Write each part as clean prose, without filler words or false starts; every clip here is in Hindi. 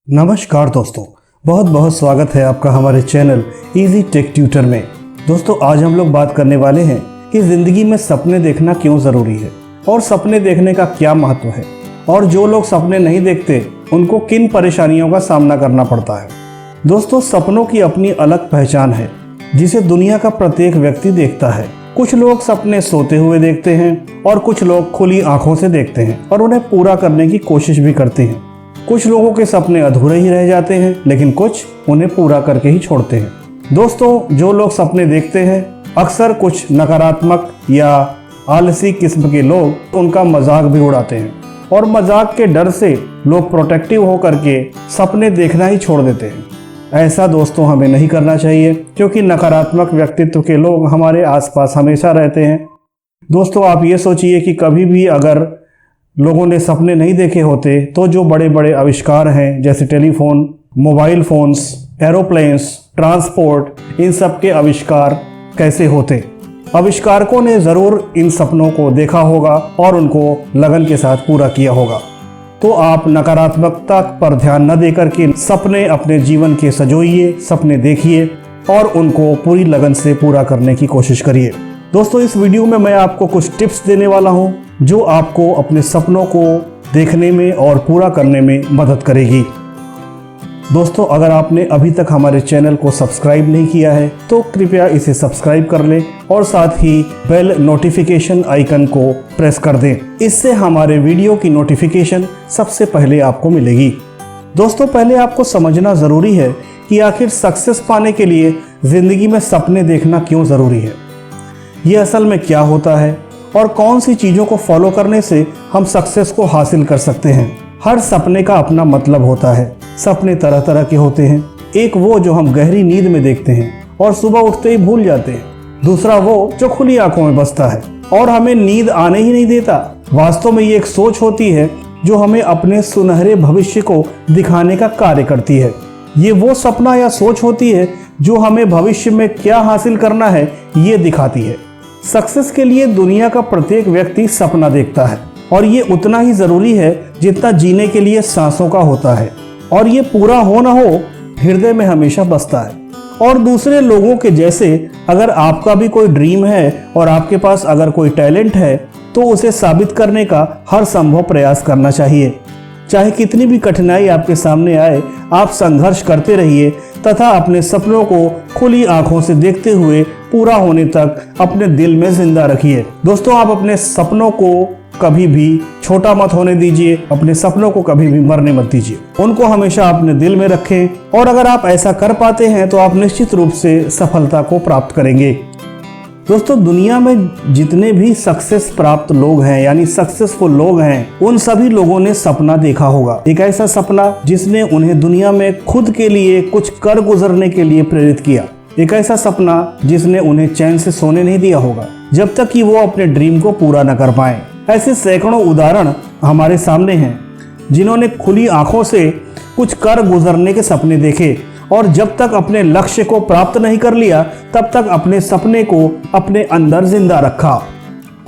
नमस्कार दोस्तों, बहुत बहुत स्वागत है आपका हमारे चैनल इजी टेक ट्यूटर में। दोस्तों, आज हम लोग बात करने वाले हैं कि ज़िंदगी में सपने देखना क्यों ज़रूरी है और सपने देखने का क्या महत्व है और जो लोग सपने नहीं देखते उनको किन परेशानियों का सामना करना पड़ता है। दोस्तों, सपनों की अपनी अलग पहचान है जिसे दुनिया का प्रत्येक व्यक्ति देखता है। कुछ लोग सपने सोते हुए देखते हैं और कुछ लोग खुली आंखों से देखते हैं और उन्हें पूरा करने की कोशिश भी करते हैं। कुछ लोगों के सपने अधूरे ही रह जाते हैं, लेकिन कुछ उन्हें पूरा करके ही छोड़ते हैं। दोस्तों, जो लोग सपने देखते हैं अक्सर कुछ नकारात्मक या आलसी किस्म के लोग उनका मजाक भी उड़ाते हैं और मजाक के डर से लोग प्रोटेक्टिव होकर के सपने देखना ही छोड़ देते हैं। ऐसा दोस्तों हमें नहीं करना चाहिए, क्योंकि नकारात्मक व्यक्तित्व के लोग हमारे आसपास हमेशा रहते हैं। दोस्तों, आप ये सोचिए कि कभी भी अगर लोगों ने सपने नहीं देखे होते तो जो बड़े बड़े आविष्कार हैं जैसे telephone, mobile phones, aeroplanes, transport, इन सब के आविष्कार कैसे होते। आविष्कारकों ने ज़रूर इन सपनों को देखा होगा और उनको लगन के साथ पूरा किया होगा। तो आप नकारात्मकता पर ध्यान न देकर के सपने अपने जीवन के सजोइए, सपने देखिए और उनको पूरी लगन से पूरा करने की कोशिश करिए। दोस्तों, इस वीडियो में मैं आपको कुछ टिप्स देने वाला हूं जो आपको अपने सपनों को देखने में और पूरा करने में मदद करेगी। दोस्तों, अगर आपने अभी तक हमारे चैनल को सब्सक्राइब नहीं किया है तो कृपया इसे सब्सक्राइब कर लें और साथ ही बेल नोटिफिकेशन आइकन को प्रेस कर दें। इससे हमारे वीडियो की नोटिफिकेशन सबसे पहले आपको मिलेगी। दोस्तों, पहले आपको समझना ज़रूरी है कि आखिर सक्सेस पाने के लिए ज़िंदगी में सपने देखना क्यों ज़रूरी है, ये असल में क्या होता है और कौन सी चीज़ों को फॉलो करने से हम सक्सेस को हासिल कर सकते हैं। हर सपने का अपना मतलब होता है। सपने तरह तरह के होते हैं। एक वो जो हम गहरी नींद में देखते हैं और सुबह उठते ही भूल जाते हैं। दूसरा वो जो खुली आंखों में बसता है और हमें नींद आने ही नहीं देता। वास्तव में ये एक सोच होती है जो हमें अपने सुनहरे भविष्य को दिखाने का कार्य करती है। ये वो सपना या सोच होती है जो हमें भविष्य में क्या हासिल करना है ये दिखाती है। सक्सेस के लिए दुनिया का प्रत्येक व्यक्ति सपना देखता है और ये उतना ही ज़रूरी है जितना जीने के लिए सांसों का होता है, और ये पूरा हो ना हो हृदय में हमेशा बसता है। और दूसरे लोगों के जैसे अगर आपका भी कोई ड्रीम है और आपके पास अगर कोई टैलेंट है तो उसे साबित करने का हर संभव प्रयास करना चाहिए। चाहे कितनी भी कठिनाई आपके सामने आए, आप संघर्ष करते रहिए तथा अपने सपनों को खुली आंखों से देखते हुए पूरा होने तक अपने दिल में जिंदा रखिए। दोस्तों, आप अपने सपनों को कभी भी छोटा मत होने दीजिए, अपने सपनों को कभी भी मरने मत दीजिए, उनको हमेशा अपने दिल में रखें और अगर आप ऐसा कर पाते हैं तो आप निश्चित रूप से सफलता को प्राप्त करेंगे। दोस्तों, दुनिया में जितने भी सक्सेस प्राप्त लोग हैं यानी सक्सेसफुल लोग हैं, उन सभी लोगों ने सपना देखा होगा। एक ऐसा सपना जिसने उन्हें दुनिया में खुद के लिए कुछ कर गुजरने के लिए प्रेरित किया। एक ऐसा सपना जिसने उन्हें चैन से सोने नहीं दिया होगा जब तक कि वो अपने ड्रीम को पूरा न कर पाए। ऐसे सैकड़ों उदाहरण हमारे सामने हैं जिन्होंने खुली आंखों से कुछ कर गुजरने के सपने देखे और जब तक अपने लक्ष्य को प्राप्त नहीं कर लिया तब तक अपने सपने को अपने अंदर जिंदा रखा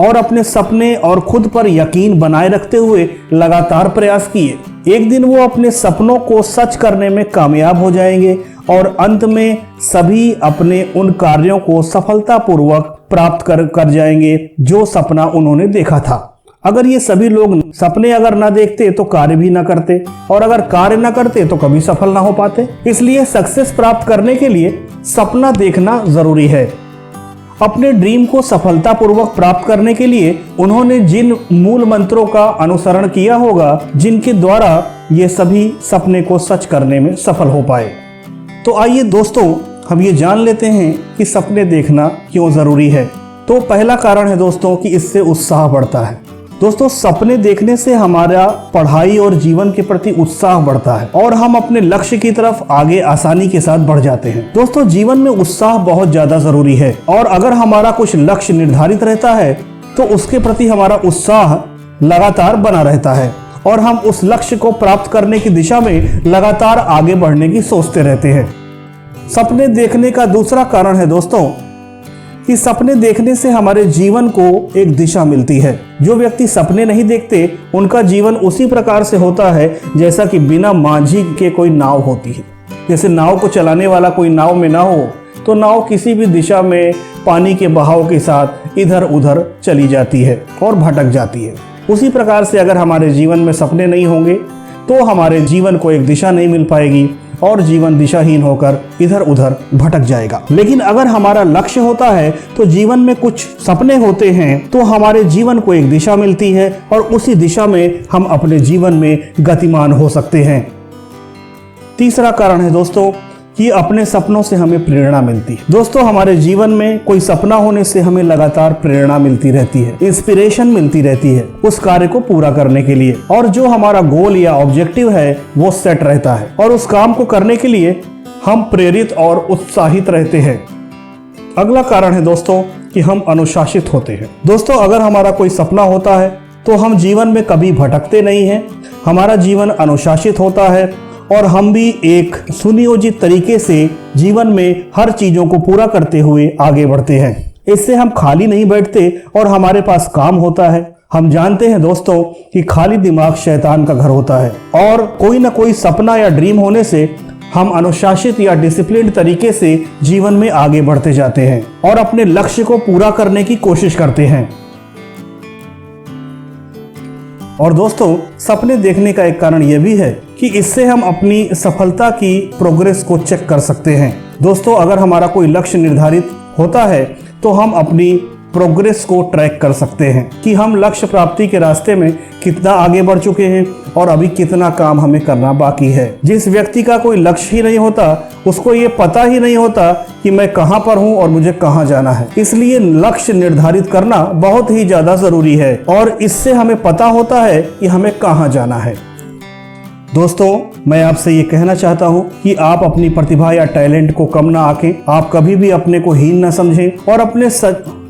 और अपने सपने और खुद पर यकीन बनाए रखते हुए लगातार प्रयास किए। एक दिन वो अपने सपनों को सच करने में कामयाब हो जाएंगे और अंत में सभी अपने उन कार्यों को सफलतापूर्वक प्राप्त कर जाएंगे जो सपना उन्होंने देखा था। अगर ये सभी लोग सपने अगर ना देखते तो कार्य भी ना करते और अगर कार्य ना करते तो कभी सफल ना हो पाते। इसलिए सक्सेस प्राप्त करने के लिए सपना देखना जरूरी है। अपने ड्रीम को सफलतापूर्वक प्राप्त करने के लिए उन्होंने जिन मूल मंत्रों का अनुसरण किया होगा जिनके द्वारा ये सभी सपने को सच करने में सफल हो पाए। तो आइए दोस्तों, हम ये जान लेते हैं कि सपने देखना क्यों जरूरी है। तो पहला कारण है दोस्तों कि इससे उत्साह बढ़ता है। दोस्तों, सपने देखने से हमारा पढ़ाई और जीवन के प्रति उत्साह बढ़ता है और हम अपने लक्ष्य की तरफ आगे आसानी के साथ बढ़ जाते हैं। दोस्तों, जीवन में उत्साह बहुत ज्यादा जरूरी है और अगर हमारा कुछ लक्ष्य निर्धारित रहता है तो उसके प्रति हमारा उत्साह लगातार बना रहता है और हम उस लक्ष्य को प्राप्त करने की दिशा में लगातार आगे बढ़ने की सोचते रहते हैं। सपने देखने का दूसरा कारण है दोस्तों कि सपने देखने से हमारे जीवन को एक दिशा मिलती है। जो व्यक्ति सपने नहीं देखते उनका जीवन उसी प्रकार से होता है जैसा कि बिना माझी के कोई नाव होती है। जैसे नाव को चलाने वाला कोई नाव में ना हो तो नाव किसी भी दिशा में पानी के बहाव के साथ इधर उधर चली जाती है और भटक जाती है। उसी प्रकार से अगर हमारे जीवन में सपने नहीं होंगे तो हमारे जीवन को एक दिशा नहीं मिल पाएगी और जीवन दिशाहीन होकर इधर उधर भटक जाएगा। लेकिन अगर हमारा लक्ष्य होता है तो जीवन में कुछ सपने होते हैं तो हमारे जीवन को एक दिशा मिलती है और उसी दिशा में हम अपने जीवन में गतिमान हो सकते हैं। तीसरा कारण है दोस्तों कि अपने सपनों से हमें प्रेरणा मिलती है। दोस्तों हमारे जीवन में कोई सपना होने से हमें लगातार प्रेरणा मिलती रहती है, इंस्पिरेशन मिलती रहती है उस कार्य को पूरा करने के लिए, और जो हमारा गोल या ऑब्जेक्टिव है वो सेट रहता है और उस काम को करने के लिए हम प्रेरित और उत्साहित रहते हैं। अगला कारण है दोस्तों कि हम अनुशासित होते हैं। दोस्तों अगर हमारा कोई सपना होता है तो हम जीवन में कभी भटकते नहीं हैं, हमारा जीवन अनुशासित होता है और हम भी एक सुनियोजित तरीके से जीवन में हर चीजों को पूरा करते हुए आगे बढ़ते हैं। इससे हम खाली नहीं बैठते और हमारे पास काम होता है। हम जानते हैं दोस्तों कि खाली दिमाग शैतान का घर होता है और कोई ना कोई सपना या ड्रीम होने से हम अनुशासित या डिसिप्लिन तरीके से जीवन में आगे बढ़ते जाते हैं और अपने लक्ष्य को पूरा करने की कोशिश करते हैं। और दोस्तों सपने देखने का एक कारण यह भी है कि इससे हम अपनी सफलता की प्रोग्रेस को चेक कर सकते हैं। दोस्तों अगर हमारा कोई लक्ष्य निर्धारित होता है तो हम अपनी प्रोग्रेस को ट्रैक कर सकते हैं कि हम लक्ष्य प्राप्ति के रास्ते में कितना आगे बढ़ चुके हैं और अभी कितना काम हमें करना बाकी है। जिस व्यक्ति का कोई लक्ष्य ही नहीं होता उसको ये पता ही नहीं होता कि मैं कहाँ पर हूँ और मुझे कहाँ जाना है। इसलिए लक्ष्य निर्धारित करना बहुत ही ज्यादा जरूरी है और इससे हमें पता होता है कि हमें कहाँ जाना है। दोस्तों मैं आपसे ये कहना चाहता हूँ कि आप अपनी प्रतिभा या टैलेंट को कम ना आंकें, आप कभी भी अपने को हीन ना समझें और अपने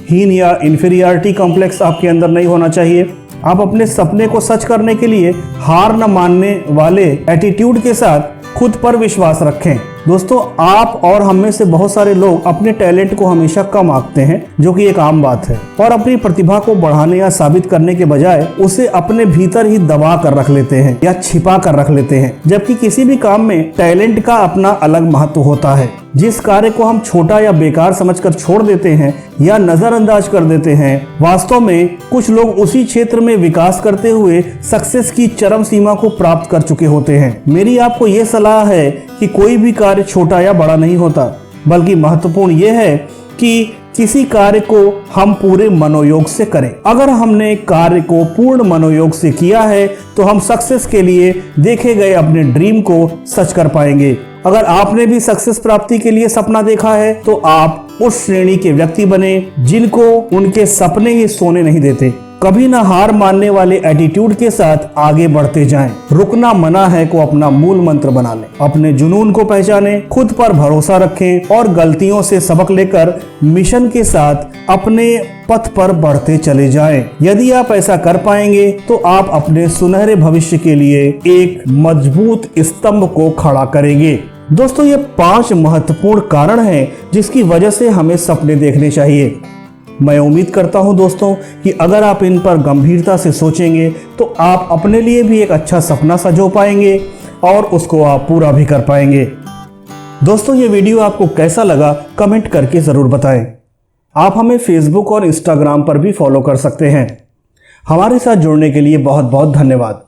हीन या इन्फीरियरिटी कॉम्प्लेक्स आपके अंदर नहीं होना चाहिए। आप अपने सपने को सच करने के लिए हार न मानने वाले एटीट्यूड के साथ खुद पर विश्वास रखें। दोस्तों आप और हम में से बहुत सारे लोग अपने टैलेंट को हमेशा कम आंकते हैं, जो कि एक आम बात है, और अपनी प्रतिभा को बढ़ाने या साबित करने के बजाय उसे अपने भीतर ही दबा कर रख लेते हैं या छिपा कर रख लेते हैं। जबकि किसी भी काम में टैलेंट का अपना अलग महत्व होता है। जिस कार्य को हम छोटा या बेकार समझकर छोड़ देते हैं या नजरअंदाज कर देते हैं, वास्तव में कुछ लोग उसी क्षेत्र में विकास करते हुए सक्सेस की चरम सीमा को प्राप्त कर चुके होते हैं। मेरी आपको ये सलाह है कि कोई भी कार्य छोटा या बड़ा नहीं होता, बल्कि महत्वपूर्ण यह है कि किसी कार्य को हम पूरे मनोयोग से करें। अगर हमने कार्य को पूर्ण मनोयोग से किया है तो हम सक्सेस के लिए देखे गए अपने ड्रीम को सच कर पाएंगे। अगर आपने भी सक्सेस प्राप्ति के लिए सपना देखा है तो आप उस श्रेणी के व्यक्ति बने जिनको उनके सपने ही सोने नहीं देते। कभी ना हार मानने वाले एटीट्यूड के साथ आगे बढ़ते जाएं। रुकना मना है को अपना मूल मंत्र बना लें। अपने जुनून को पहचानें, खुद पर भरोसा रखें और गलतियों से सबक लेकर मिशन के साथ अपने पथ पर बढ़ते चले जाएं। यदि आप ऐसा कर पाएंगे तो आप अपने सुनहरे भविष्य के लिए एक मजबूत स्तंभ को खड़ा करेंगे। दोस्तों ये 5 महत्वपूर्ण कारण हैं जिसकी वजह से हमें सपने देखने चाहिए। मैं उम्मीद करता हूं दोस्तों कि अगर आप इन पर गंभीरता से सोचेंगे तो आप अपने लिए भी एक अच्छा सपना सजो पाएंगे और उसको आप पूरा भी कर पाएंगे। दोस्तों ये वीडियो आपको कैसा लगा कमेंट करके ज़रूर बताएं। आप हमें फेसबुक और इंस्टाग्राम पर भी फॉलो कर सकते हैं। हमारे साथ जुड़ने के लिए बहुत बहुत धन्यवाद।